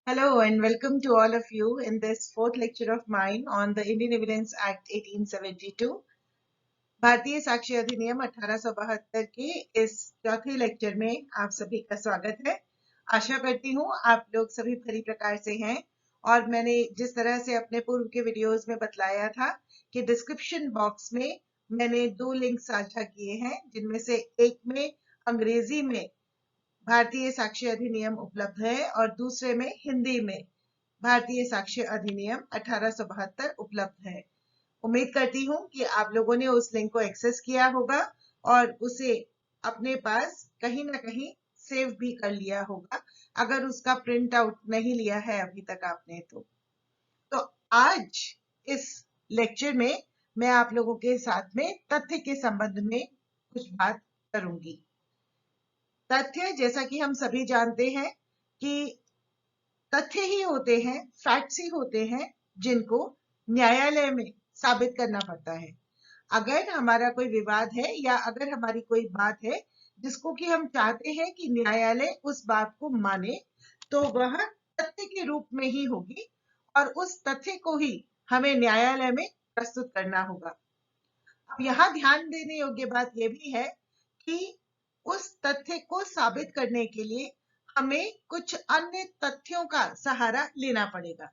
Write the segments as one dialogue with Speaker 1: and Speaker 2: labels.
Speaker 1: Hello and welcome to all of you in this fourth lecture of mine on the Indian Evidence Act 1872. भारतीय साक्ष्य अधिनियम 1872 के इस चौथे लेक्चर में आप सभी का स्वागत है। आशा करती हूँ आप लोग सभी भली प्रकार से हैं और मैंने जिस तरह से अपने पूर्व के वीडियोस में बतलाया था कि डिस्क्रिप्शन बॉक्स में मैंने 2 लिंक साझा किए हैं, जिनमें से एक में अंग्रेजी में भारतीय साक्ष्य अधिनियम उपलब्ध है और दूसरे में हिंदी में भारतीय साक्ष्य अधिनियम 1872 उपलब्ध है। उम्मीद करती हूँ कि आप लोगों ने उस लिंक को एक्सेस किया होगा और उसे अपने पास कहीं ना कहीं सेव भी कर लिया होगा, अगर उसका प्रिंट आउट नहीं लिया है अभी तक आपने तो आज इस लेक्चर में मैं आप लोगों के साथ में तथ्य के संबंध में कुछ बात करूंगी। तथ्य, जैसा कि हम सभी जानते हैं कि तथ्य ही होते हैं, फैक्ट्स ही होते हैं जिनको न्यायालय में साबित करना पड़ता है। अगर हमारा कोई विवाद है या अगर हमारी कोई बात है जिसको कि हम चाहते हैं कि न्यायालय उस बात को माने, तो वह तथ्य के रूप में ही होगी और उस तथ्य को ही हमें न्यायालय में प्रस्तुत करना होगा। अब यहाँ ध्यान देने योग्य बात यह भी है कि उस तथ्य को साबित करने के लिए हमें कुछ अन्य तथ्यों का सहारा लेना पड़ेगा।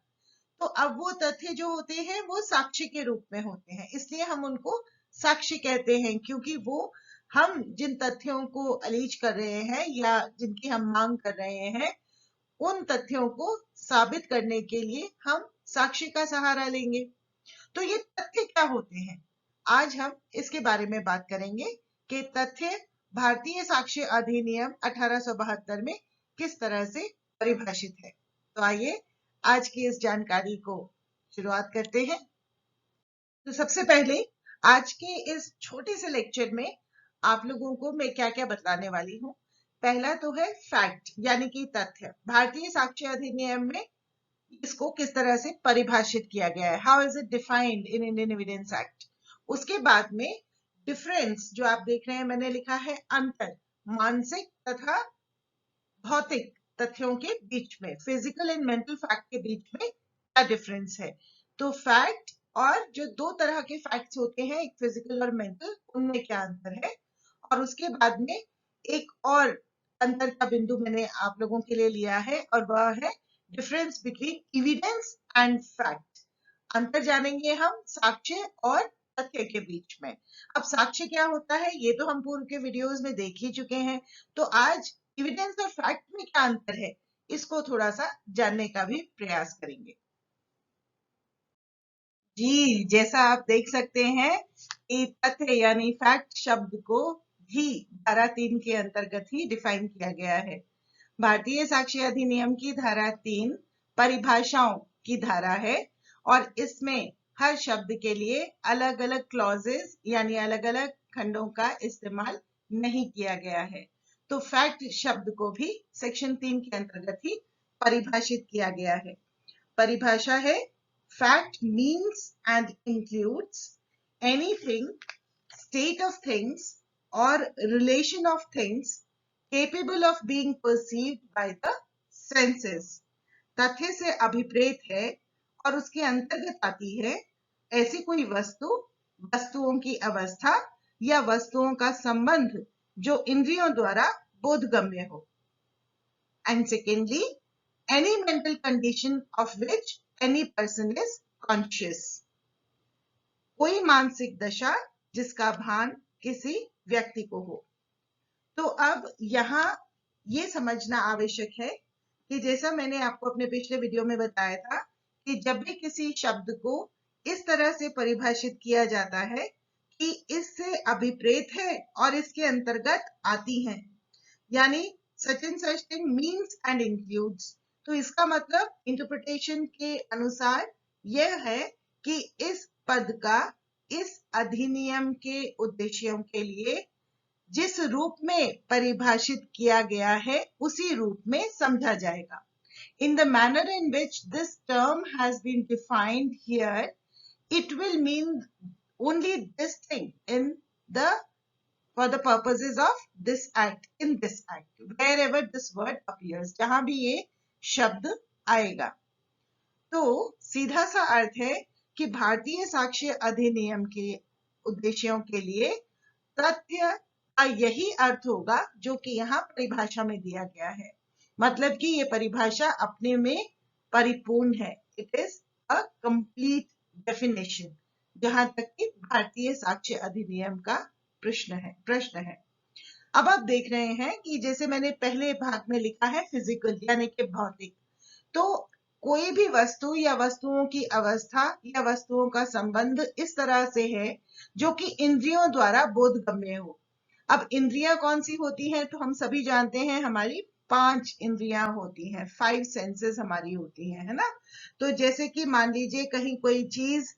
Speaker 1: तो अब वो तथ्य जो होते हैं वो साक्ष्य के रूप में होते हैं, इसलिए हम उनको साक्ष्य कहते हैं, क्योंकि वो हम जिन तथ्यों को अलीज कर रहे हैं या जिनकी हम मांग कर रहे हैं, उन तथ्यों को साबित करने के लिए हम साक्ष्य का सहारा लेंगे। तो ये तथ्य क्या होते हैं, आज हम इसके बारे में बात करेंगे कि तथ्य भारतीय साक्ष्य अधिनियम 1872 में किस तरह से परिभाषित है। तो आइए आज की इस जानकारी को शुरुआत करते हैं। तो सबसे पहले आज के इस छोटे से लेक्चर में आप लोगों को मैं क्या क्या बतलाने वाली हूँ। पहला तो है फैक्ट, यानी कि तथ्य। भारतीय साक्ष्य अधिनियम में इसको किस तरह से परिभाषित किया गया है, how is it defined in Indian evidence act. उसके बाद में डिफरेंस, जो आप देख रहे हैं मैंने लिखा है अंतर, मानसिक तथा भौतिक तथ्यों के बीच में, फिजिकल एंड मेंटल फैक्ट के बीच में क्या डिफरेंस है। तो फैक्ट और जो दो तरह के फैक्ट्स होते हैं, एक फिजिकल और मेंटल, उनमें क्या अंतर है। और उसके बाद में एक और अंतर का बिंदु मैंने आप लोगों के लिए लिया है और वह है difference between evidence and fact. अंतर जानेंगे हम साक्ष्य और तथ्य के बीच में। अब साक्ष्य क्या होता है ये तो हम पूर्व के वीडियोस में देख ही चुके हैं, तो आज एविडेंस और फैक्ट में क्या अंतर है इसको थोड़ा सा जानने का भी प्रयास करेंगे। जी, जैसा आप देख सकते हैं कि तथ्य यानी फैक्ट शब्द को भी धारा 3 के अंतर्गत ही डिफाइन किया गया है। भारतीय साक्ष्य अधिनियम की धारा 3 परिभाषाओं की धारा है और इसमें हर शब्द के लिए अलग अलग क्लॉजेस यानी अलग अलग खंडों का इस्तेमाल नहीं किया गया है। तो फैक्ट शब्द को भी सेक्शन 3 के अंतर्गत ही परिभाषित किया गया है। परिभाषा है, fact means and includes anything, state of things or relation of things capable of being perceived by the senses। तथ्य से अभिप्रेत है और उसके अंतर्गत आती है ऐसी कोई वस्तु, वस्तुओं की अवस्था या वस्तुओं का संबंध जो इंद्रियों द्वारा बोधगम्य हो। And secondly, any mental condition of which any person is conscious। कोई मानसिक दशा जिसका भान किसी व्यक्ति को हो। तो अब यहाँ ये समझना आवश्यक है कि जैसा मैंने आपको अपने पिछले वीडियो में बताया था कि जब भी किसी शब्द को इस तरह से परिभाषित किया जाता है कि इससे अभिप्रेत है और इसके अंतर्गत आती हैं, यानी such and such thing means and includes, तो इसका मतलब इंटरप्रिटेशन के अनुसार यह है कि इस पद का इस अधिनियम के उद्देश्यों के लिए जिस रूप में परिभाषित किया गया है उसी रूप में समझा जाएगा। In the manner in which this term has been defined here, it will mean only this thing in the for the purposes of this act, in this act, wherever this word appears, जहां भी ये शब्द आएगा। तो सीधा सा अर्थ है कि भारतीय साक्ष्य अधिनियम के उद्देश्यों के लिए तथ्य का यही अर्थ होगा जो कि यहाँ परिभाषा में दिया गया है। मतलब कि ये परिभाषा अपने में परिपूर्ण है। It is a complete definition, जहां तक कि भारतीय साक्ष्य अधिनियम का प्रश्न है। अब आप देख रहे हैं कि जैसे मैंने पहले भाग में लिखा है फिजिकल यानी कि भौतिक, तो कोई भी वस्तु या वस्तुओं की अवस्था या वस्तुओं का संबंध इस तरह से है जो कि इंद्रियों द्वारा बोधगम्य हो। अब इंद्रियां कौन सी होती हैं? तो हम सभी जानते हैं हमारी 5 इंद्रियां होती हैं, 5 सेंसेस हमारी होती हैं, है ना। तो जैसे कि मान लीजिए कहीं कोई चीज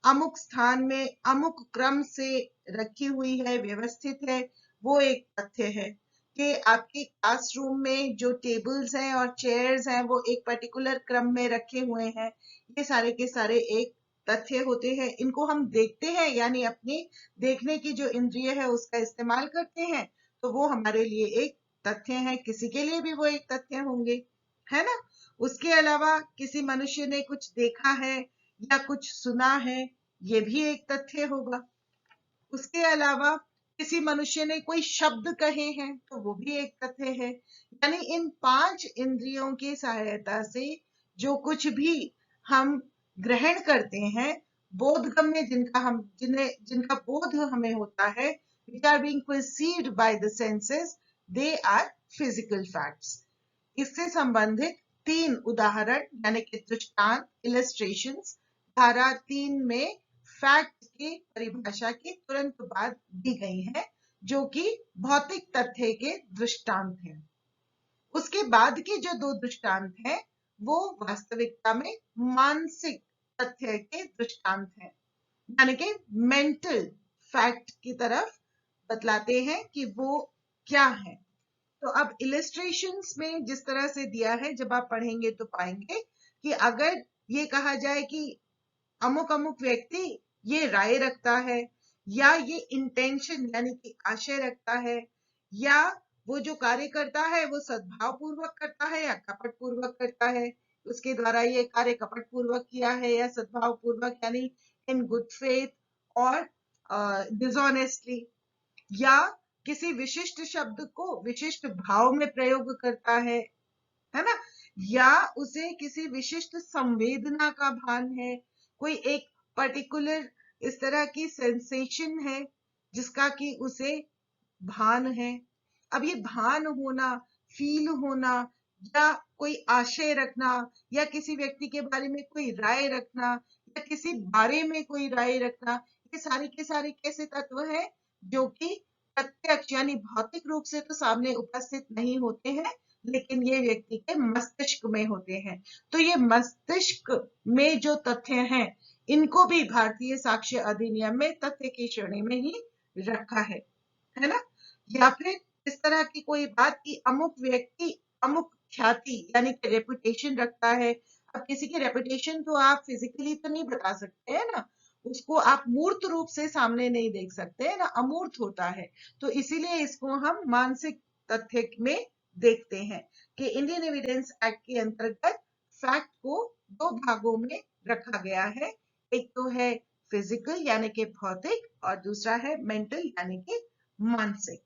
Speaker 1: अमुक स्थान में अमुक क्रम से रखी हुई है, व्यवस्थित है, वो एक तथ्य है। कि आपके क्लासरूम में जो टेबल्स हैं और चेयर्स हैं वो एक पर्टिकुलर क्रम में रखे हुए हैं, ये सारे के सारे एक तथ्य होते हैं। इनको हम देखते हैं, यानी अपनी देखने की जो इंद्रिय है उसका इस्तेमाल करते हैं, तो वो हमारे लिए एक तथ्य है। किसी के लिए भी वो एक तथ्य होंगे, है ना। उसके अलावा किसी मनुष्य ने कुछ देखा है या कुछ सुना है, ये भी एक तथ्य होगा। उसके अलावा किसी मनुष्य ने कोई शब्द कहे हैं तो वो भी एक तथ्य है। यानी इन 5 इंद्रियों की सहायता से जो कुछ भी हम ग्रहण करते हैं, बोधगम्य जिनका बोध हमें होता है, which are being perceived by the senses, they are physical facts। इससे संबंधित 3 उदाहरण यानी कि दृष्टांत, इलस्ट्रेशंस, धारा 3 में फैक्ट की परिभाषा के तुरंत बाद दी गई है, जो कि भौतिक तथ्य के दृष्टांत हैं। उसके बाद के जो 2 दृष्टांत हैं वो वास्तविकता में मानसिक तथ्य के दृष्टांत हैं, यानी कि मेंटल फैक्ट की तरफ बतलाते हैं कि वो क्या है। तो अब इलस्ट्रेशंस में जिस तरह से दिया है, जब आप पढ़ेंगे तो पाएंगे कि अगर ये कहा जाए कि अमुक अमुक व्यक्ति ये राय रखता है, या ये इंटेंशन यानी कि आशय रखता है, या वो जो कार्य करता है वो सद्भाव पूर्वक करता है या कपट पूर्वक करता है, उसके द्वारा ये कार्य कपट पूर्वक किया है या सद्भाव पूर्वक यानी इन गुड फेथ और डिसऑनेस्टली, या किसी विशिष्ट शब्द को विशिष्ट भाव में प्रयोग करता है ना, या उसे किसी विशिष्ट संवेदना का भान है, कोई एक पर्टिकुलर इस तरह की सेंसेशन है जिसका कि उसे भान है। अब ये भान होना, फील होना, या कोई आशय रखना, या किसी व्यक्ति के बारे में कोई राय रखना, या किसी बारे में कोई राय रखना, ये सारे के सारे कैसे तत्व है जो कि प्रत्यक्ष यानी भौतिक रूप से तो सामने उपस्थित नहीं होते हैं, लेकिन ये व्यक्ति के मस्तिष्क में होते हैं। तो ये मस्तिष्क में जो तथ्य हैं, इनको भी भारतीय साक्ष्य अधिनियम में तथ्य की श्रेणी में ही रखा है ना। या फिर इस तरह की कोई बात कि अमुक व्यक्ति अमुक ख्याति यानी कि रेपुटेशन रखता है। अब किसी की रेपुटेशन तो आप फिजिकली तो नहीं बता सकते है ना, उसको आप मूर्त रूप से सामने नहीं देख सकते है ना, अमूर्त होता है। तो इसीलिए इसको हम मानसिक तथ्य में देखते हैं कि इंडियन एविडेंस एक्ट के अंतर्गत फैक्ट को 2 भागों में रखा गया है। एक तो है फिजिकल यानी कि भौतिक, और दूसरा है मेंटल यानी कि मानसिक।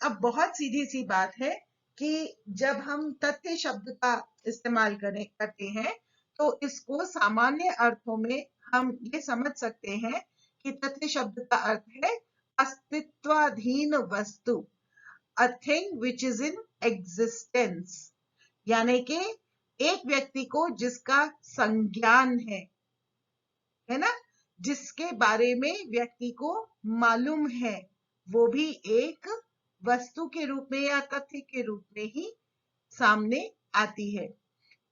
Speaker 1: अब बहुत सीधी सी बात है कि जब हम तथ्य शब्द का इस्तेमाल करते हैं तो इसको सामान्य अर्थों में हम ये समझ सकते हैं कि तथ्य शब्द का अर्थ है अस्तित्वाधीन वस्तु, a thing which is in existence, यानी कि एक व्यक्ति को जिसका संज्ञान है ना, जिसके बारे में व्यक्ति को मालूम है, वो भी एक वस्तु के रूप में या तथ्य के रूप में ही सामने आती है।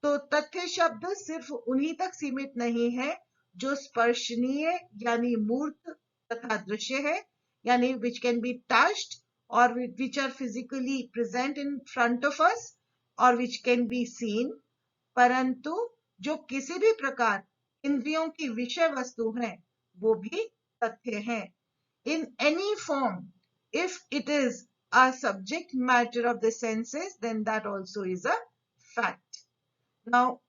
Speaker 1: तो तथ्य शब्द सिर्फ उन्हीं तक सीमित नहीं है जो स्पर्शनीय यानी मूर्त तथा दृश्य है, यानी which can be touched or which are physically present in front of us or which can be seen, परंतु जो किसी भी प्रकार इंद्रियों की विषय वस्तु है वो भी तथ्य है। In any form, if it is a subject matter of the senses, then that also is a fact. Now,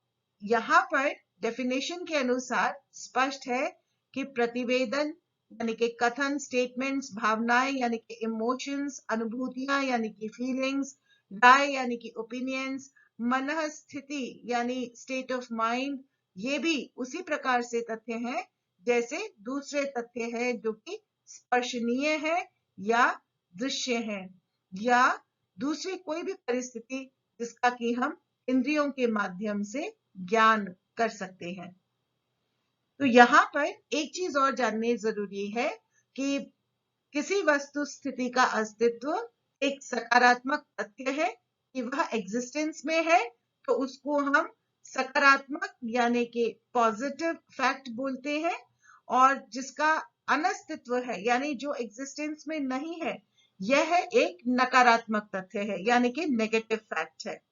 Speaker 1: यहाँ पर डेफिनेशन के अनुसार स्पष्ट है कि प्रतिवेदन यानी कि कथन, स्टेटमेंट्स, भावनाएं यानी कि इमोशंस, अनुभूतियां यानी कि फीलिंग्स, राय यानी कि ओपिनियंस, मनः स्थिति यानी स्टेट ऑफ माइंड, ये भी उसी प्रकार से तथ्य हैं जैसे दूसरे तथ्य हैं जो कि स्पर्शनीय है या दृश्य है या दूसरी कोई भी परिस्थिति जिसका कि हम इंद्रियों के माध्यम से ज्ञान कर सकते हैं। तो यहाँ पर एक चीज और जाननी जरूरी है कि किसी वस्तु स्थिति का अस्तित्व एक सकारात्मक तथ्य है कि वह एग्जिस्टेंस में है, तो उसको हम सकारात्मक यानी कि पॉजिटिव फैक्ट बोलते हैं, और जिसका अनस्तित्व है यानी जो एग्जिस्टेंस में नहीं है, यह एक नकारात्मक तथ्य है यानी कि नेगेटिव फैक्ट है।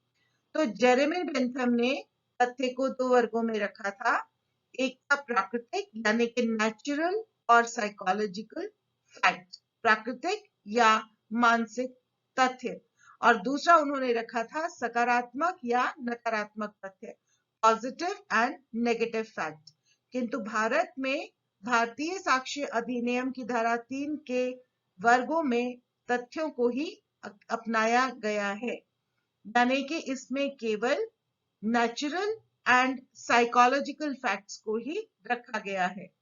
Speaker 1: तो जेरेमी बेंथम ने तथ्य को दो वर्गों में रखा था, एक था प्राकृतिक यानी कि नेचुरल और साइकोलॉजिकल फैक्ट, प्राकृतिक या मानसिक तथ्य, और दूसरा उन्होंने रखा था सकारात्मक या नकारात्मक तथ्य, पॉजिटिव एंड नेगेटिव फैक्ट। किंतु भारत में भारतीय साक्ष्य अधिनियम की धारा 3 के वर्गों में तथ्यों को ही अपनाया गया है, यानी कि इसमें केवल नेचुरल एंड साइकोलॉजिकल फैक्ट्स को ही रखा गया है।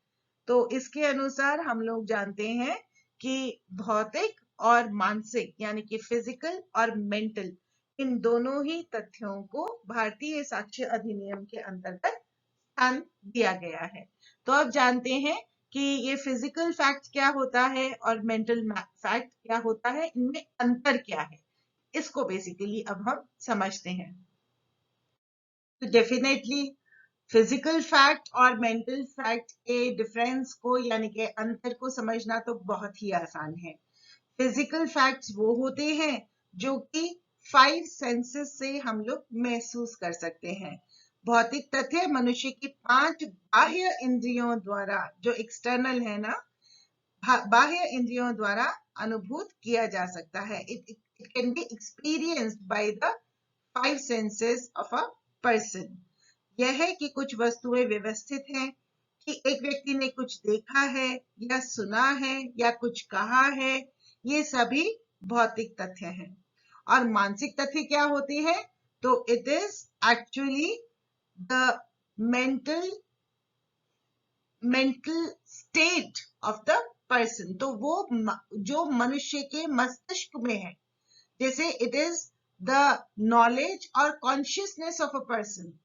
Speaker 1: तो इसके अनुसार हम लोग जानते हैं कि भौतिक और मानसिक यानी कि फिजिकल और मेंटल, इन दोनों ही तथ्यों को भारतीय साक्ष्य अधिनियम के अंतर्गत स्थान दिया गया है। तो अब जानते हैं कि ये फिजिकल फैक्ट क्या होता है और मेंटल फैक्ट क्या होता है, इनमें अंतर क्या है, इसको बेसिकली अब हम समझते हैं। तो डेफिनेटली फिजिकल फैक्ट और मेंटल फैक्ट के डिफरेंस को यानी कि अंतर को समझना तो बहुत ही आसान है। फिजिकल फैक्ट्स वो होते हैं जो कि 5 सेंसेस से हम लोग महसूस कर सकते हैं। भौतिक तथ्य मनुष्य की 5 बाह्य इंद्रियों द्वारा, जो एक्सटर्नल है ना, बाह्य इंद्रियों द्वारा अनुभूत किया जा सकता है। It can be experienced by the 5 senses of a person. यह है कि कुछ वस्तुएं व्यवस्थित हैं, कि एक व्यक्ति ने कुछ देखा है या सुना है या कुछ कहा है, ये सभी भौतिक तथ्य हैं। और मानसिक तथ्य क्या होते हैं? तो it is actually the mental state of the person. तो वो जो मनुष्य के मस्तिष्क में है, जैसे इट इज द नॉलेज और कॉन्शियसनेस ऑफ अ पर्सन,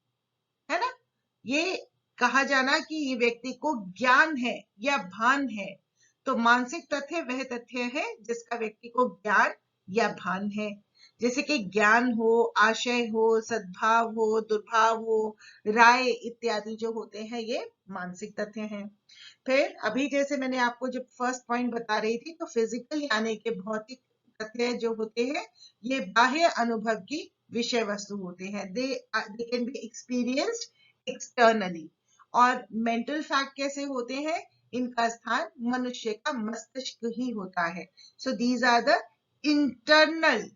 Speaker 1: है ना, ये कहा जाना कि ये व्यक्ति को ज्ञान है या भान है। तो मानसिक तथ्य वह तथ्य है जिसका व्यक्ति को ज्ञान या भान है, जैसे कि ज्ञान हो, आशय हो, सद्भाव हो, दुर्भाव हो, राय इत्यादि जो होते हैं, ये मानसिक तथ्य हैं। फिर अभी जैसे मैंने आपको जब फर्स्ट पॉइंट बता रही थी, तो फिजिकल यानी कि भौतिक तथ्य जो होते हैं, ये बाह्य अनुभव की विषय वस्तु होते हैं। They can be experienced externally. और मेंटल फैक्ट कैसे होते हैं? इनका स्थान मनुष्य का मस्तिष्क ही होता है। So these are the internal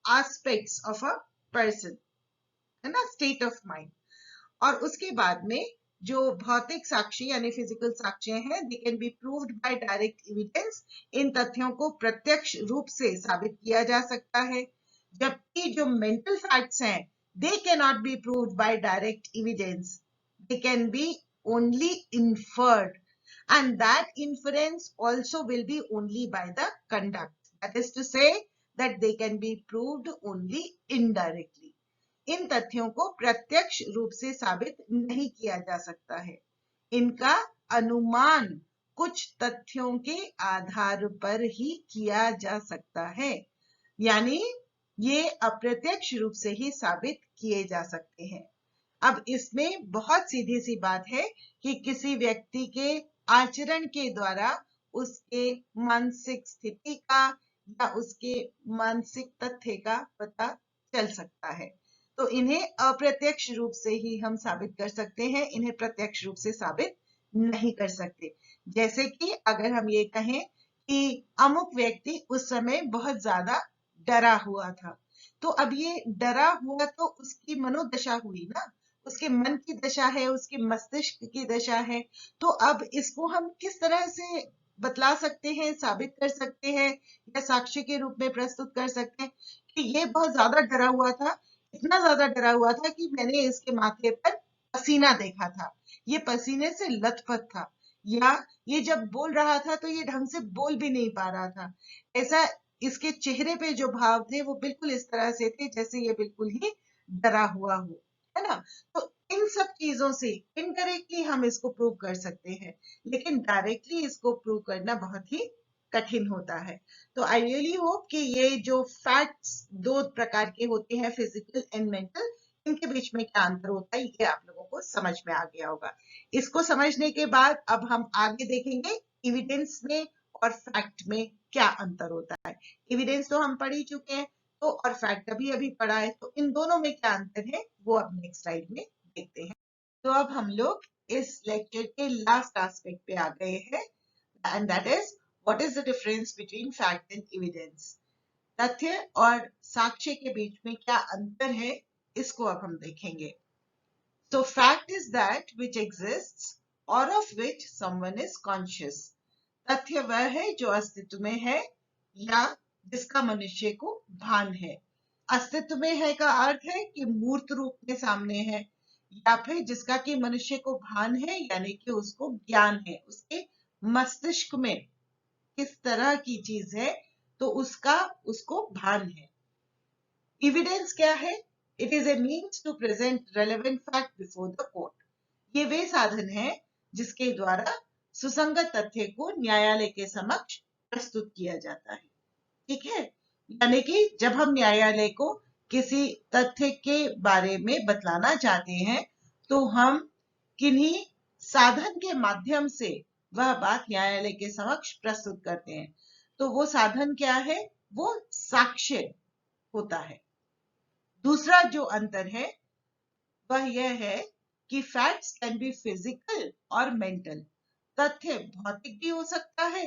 Speaker 1: aspects of a person, है ना, स्टेट ऑफ माइंड। और उसके बाद में जो भौतिक साक्ष्य यानी फिजिकल साक्ष्य हैं, they can be proved by direct evidence. इन तथ्यों को प्रत्यक्ष रूप से साबित किया जा सकता है, जबकि जो मेंटल फैक्ट्स हैं, they can not be proved by direct evidence, they can B only inferred, and that inference also will be only by the conduct. That is to say that they can be proved only indirectly. इन तथ्यों को प्रत्यक्ष रूप से साबित नहीं किया जा सकता है, इनका अनुमान कुछ तथ्यों के आधार पर ही किया जा सकता है, यानी ये अप्रत्यक्ष रूप से ही साबित किए जा सकते हैं। अब इसमें बहुत सीधी सी बात है कि किसी व्यक्ति के आचरण के द्वारा उसके मानसिक स्थिति का या उसके मानसिक तथ्य का पता चल सकता है। तो इन्हें अप्रत्यक्ष रूप से ही हम साबित कर सकते हैं, इन्हें प्रत्यक्ष रूप से साबित नहीं कर सकते। जैसे कि अगर हम ये कहें कि अमुक व्यक्ति उस समय बहुत ज्यादा डरा हुआ था, तो अब ये डरा हुआ तो उसकी मनोदशा हुई ना, उसके मन की दशा है, उसके मस्तिष्क की दशा है। तो अब इसको हम किस तरह से बतला सकते हैं, साबित कर सकते हैं या साक्ष्य के रूप में प्रस्तुत कर सकते हैं कि ये बहुत ज्यादा डरा हुआ था, इतना ज्यादा डरा हुआ था कि मैंने इसके माथे पर पसीना देखा था, ये पसीने से लथपथ था, या ये जब बोल रहा था तो ये ढंग से बोल भी नहीं पा रहा था। ऐसा इसके चेहरे पे जो भाव थे वो बिल्कुल इस तरह से थे जैसे ये बिल्कुल ही डरा हुआ हो, है ना। तो इन सब चीजों से इनडायरेक्टली हम इसको प्रूव कर सकते हैं, लेकिन डायरेक्टली इसको प्रूव करना बहुत ही कठिन होता है। तो आई रियली होप कि ये जो फैक्ट्स दो प्रकार के होते हैं, फिजिकल एंड मेंटल, इनके बीच में क्या अंतर होता है ये आप लोगों को समझ में आ गया होगा। इसको समझने के बाद अब हम आगे देखेंगे एविडेंस में और फैक्ट में क्या अंतर होता है। एविडेंस तो हम पढ़ ही चुके हैं, तो और फैक्ट अभी अभी पढ़ा है, तो इन दोनों में क्या अंतर है वो अब नेक्स्ट स्लाइड में देखते हैं। तो अब हम लोग इस लेक्चर के लास्ट एस्पेक्ट पे आ गए हैं, and that is what is the difference between fact and evidence. तथ्य और साक्ष्य के बीच में क्या अंतर है, इसको अब हम देखेंगे। So fact is that which exists or of which someone is conscious. तथ्य वह है जो अस्तित्व में है या जिसका मनुष्य को भान है। अस्तित्व में है का अर्थ है कि मूर्त रूप में सामने है, या फिर जिसका कि मनुष्य को भान है यानी कि उसको ज्ञान है, उसके मस्तिष्क में किस तरह की चीज है तो उसको भान है। एविडेंस क्या है? It is a means to present relevant fact before the court. ये वे साधन है जिसके द्वारा सुसंगत तथ्य को न्यायालय के समक्ष प्रस्तुत किया जाता है। ठीक है, यानी कि जब हम न्यायालय को किसी तथ्य के बारे में बतलाना चाहते हैं तो हम किन्हीं साधन के माध्यम से वह बात न्यायालय के समक्ष प्रस्तुत करते हैं। तो वो साधन क्या है? वो साक्ष्य होता है। दूसरा जो अंतर है वह यह है कि फैक्ट्स कैन बी फिजिकल और मेंटल। तथ्य भौतिक भी हो सकता है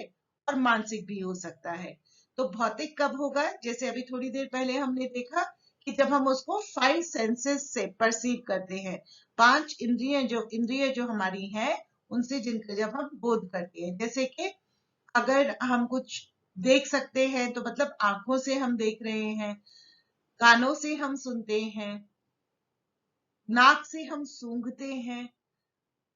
Speaker 1: और मानसिक भी हो सकता है। तो भौतिक कब होगा? जैसे अभी थोड़ी देर पहले हमने देखा कि जब हम उसको 5 सेंसेस से परसीव करते हैं, 5 इंद्रिय जो हमारी हैं उनसे जिनका जब हम बोध करते हैं, जैसे कि अगर हम कुछ देख सकते हैं तो मतलब आंखों से हम देख रहे हैं, कानों से हम सुनते हैं, नाक से हम सूंघते हैं,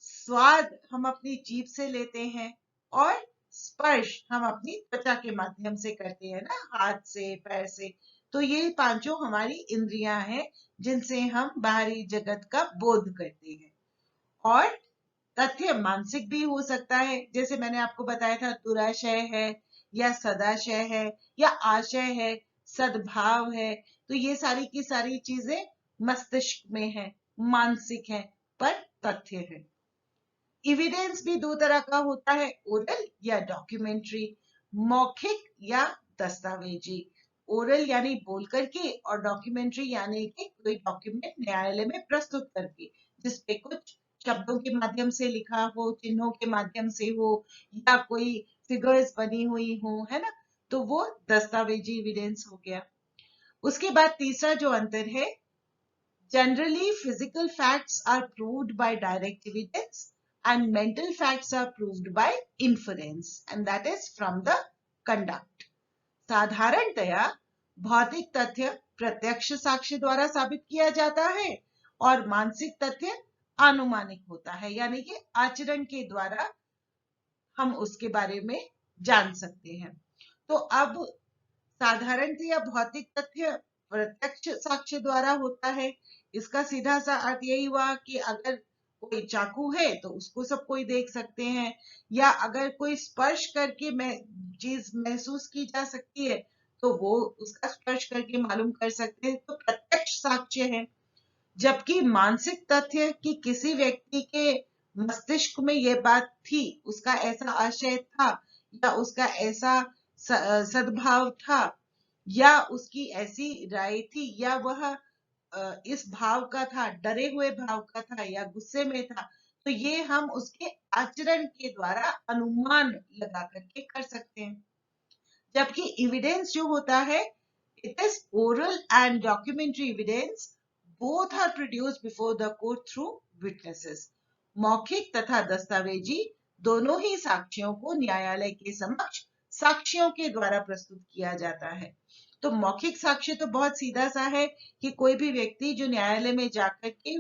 Speaker 1: स्वाद हम अपनी जीभ से लेते हैं, और स्पर्श हम अपनी त्वचा के माध्यम से करते हैं ना, हाथ से, पैर से। तो ये पांचों हमारी इंद्रियां हैं जिनसे हम बाहरी जगत का बोध करते हैं। और तथ्य मानसिक भी हो सकता है, जैसे मैंने आपको बताया था, दुराशय है या सदाशय है या आशय है, सद्भाव है। तो ये सारी की सारी चीजें मस्तिष्क में है, मानसिक है, पर तथ्य है। एविडेंस भी दो तरह का होता है, ओरल या डॉक्यूमेंट्री, मौखिक या दस्तावेजी। ओरल यानी बोल करके और डॉक्यूमेंट्री यानी कि कोई डॉक्यूमेंट न्यायालय में प्रस्तुत करके, जिसपे कुछ शब्दों के माध्यम से लिखा हो, चिन्हों के माध्यम से हो, या कोई फिगर्स बनी हुई हो, है ना। तो वो दस्तावेजी एविडेंस हो गया। उसके बाद तीसरा जो अंतर है, generally physical facts are proved by direct evidence and mental facts are proved by inference, and that is from the conduct. साधारणतया भौतिक तथ्य प्रत्यक्ष साक्ष्य द्वारा साबित किया जाता है और मानसिक तथ्य आनुमानिक होता है, यानी कि आचरण के द्वारा हम उसके बारे में जान सकते हैं। तो अब साधारणतया भौतिक तथ्य प्रत्यक्ष साक्ष्य द्वारा होता है। इसका सीधा सा अर्थ यही हुआ कि अगर कोई चाकू है तो उसको सब कोई देख सकते हैं, या अगर कोई स्पर्श करके चीज महसूस की जा सकती है तो वो उसका स्पर्श करके मालूम कर सकते हैं, तो प्रत्यक्ष साक्ष्य है। जबकि मानसिक तथ्य कि किसी व्यक्ति के मस्तिष्क में ये बात थी, उसका ऐसा आशय था, या उसका ऐसा सद्भाव था, या उसकी ऐसी राय थी, या वह इस भाव का था, डरे हुए भाव का था, या गुस्से में था, तो ये हम उसके आचरण के द्वारा अनुमान लगा करके कर सकते हैं। जबकि एविडेंस जो होता है, it is oral and documentary evidence both are produced before the court through witnesses. मौखिक तथा दस्तावेजी दोनों ही साक्ष्यों को न्यायालय के समक्ष साक्ष्यों के द्वारा प्रस्तुत किया जाता है। तो मौखिक साक्ष्य तो बहुत सीधा सा है कि कोई भी व्यक्ति जो न्यायालय में जाकर के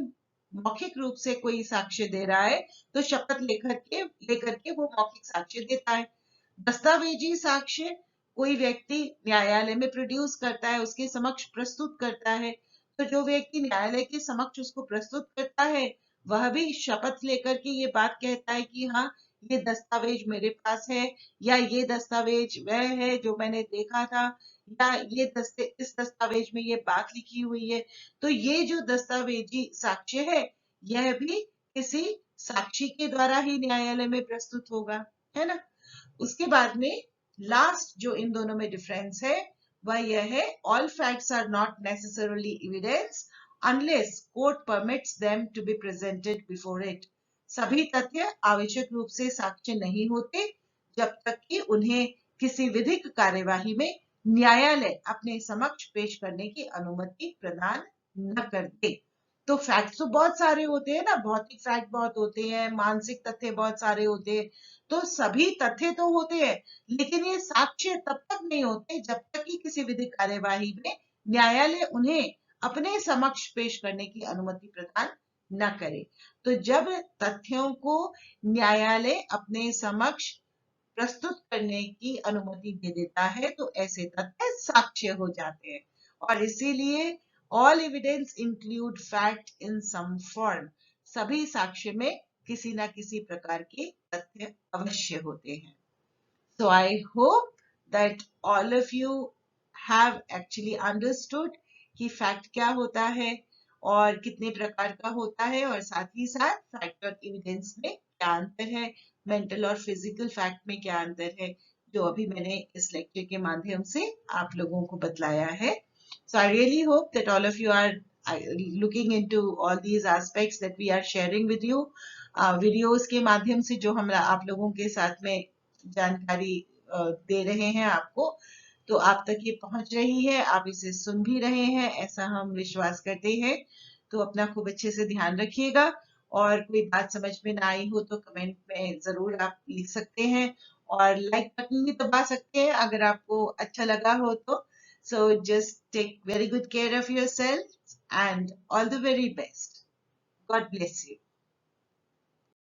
Speaker 1: मौखिक रूप से कोई साक्ष्य दे रहा है तो शपथ लेकर के वो मौखिक साक्ष्य देता है। दस्तावेजी साक्ष्य कोई व्यक्ति न्यायालय में प्रोड्यूस करता है, उसके समक्ष प्रस्तुत करता है। तो जो व्यक्ति न्यायालय के समक्ष उसको प्रस्तुत करता है वह भी शपथ लेकर के ये बात कहता है कि हाँ, ये दस्तावेज मेरे पास है, या ये दस्तावेज वह है जो मैंने देखा था, या इस दस्तावेज में ये बात लिखी हुई है। तो ये जो दस्तावेजी साक्ष्य है यह भी किसी साक्षी के द्वारा ही न्यायालय में प्रस्तुत होगा, है ना। उसके बाद में लास्ट जो इन दोनों में डिफरेंस है वह यह है, all facts are not necessarily evidence unless court permits them to be presented before it. सभी तथ्य आवश्यक रूप से साक्ष्य नहीं होते जब तक कि उन्हें किसी विधिक कार्यवाही में न्यायालय अपने समक्ष पेश करने की अनुमति प्रदान न कर दे। तो फैक्ट्स तो बहुत सारे होते हैं ना, भौतिक फैक्ट बहुत होते हैं, मानसिक तथ्य बहुत सारे होते हैं। तो सभी तथ्य तो होते हैं लेकिन ये साक्ष्य तब तक नहीं होते जब तक कि किसी विधिक कार्यवाही में न्यायालय उन्हें अपने समक्ष पेश करने की अनुमति प्रदान न करे। तो जब तथ्यों को न्यायालय अपने समक्ष प्रस्तुत करने की अनुमति दे देता है तो ऐसे तथ्य साक्ष्य हो जाते हैं। और इसीलिए all evidence include fact in some form. सभी साक्ष्य में किसी ना किसी प्रकार के तथ्य अवश्य होते हैं। So I hope that all of you have actually understood कि फैक्ट क्या होता है और कितने प्रकार का होता है, और साथ ही साथ फैक्ट और एविडेंस में क्या अंतर है, मेंटल और फिजिकल फैक्ट में क्या अंतर है, जो अभी मैंने इस लेक्चर के माध्यम से आप लोगों को बतलाया है। So I really hope that all of you are looking into all these aspects that we are sharing with you. Videos के माध्यम से जो हम आप लोगों के साथ में जानकारी दे रहे हैं आपको, तो आप तक ये पहुंच रही है, आप इसे सुन भी रहे हैं, ऐसा हम विश्वास करते हैं। तो अपना खूब अच्छे से ध्यान रखिएगा, और कोई बात समझ में ना आई हो तो कमेंट में जरूर आप लिख सकते हैं, और लाइक बटन भी दबा सकते हैं अगर आपको अच्छा लगा हो तो। So just take very good care of yourself and all the very best. God bless you.